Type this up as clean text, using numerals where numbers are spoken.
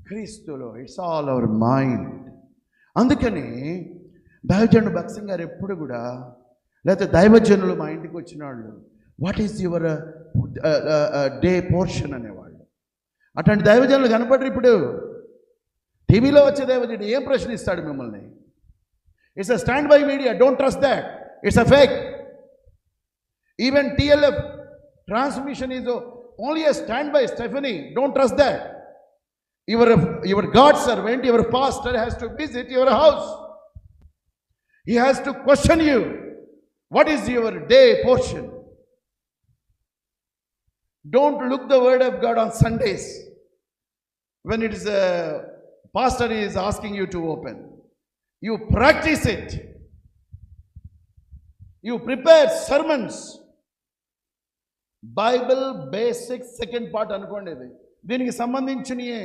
క్రీస్తులో. It's all our mind. అందుకని దైవజనుడు భక్సింగ్ గారు ఎప్పుడు కూడా, లేకపోతే దైవజనులు మా ఇంటికి వచ్చిన వాళ్ళు, what is your day portion అనేవాళ్ళు. అట్లాంటి దైవజనులు కనపడరు ఇప్పుడు. టీవీలో వచ్చే దైవజనుడు ఏం ప్రశ్నిస్తాడు మిమ్మల్ని? It's a stand by media, don't trust that, it's a fake. Even TLF transmission is only a standby, Stephanie, don't trust that. Your God servant, your pastor has to visit your house. He has to question you, what is your day portion? Don't look the word of God on Sundays when it is a pastor is asking you to open. You practice it. You prepare sermons. Bible basic second part అనుకోండి. ఇది దీనికి సంబంధించినయే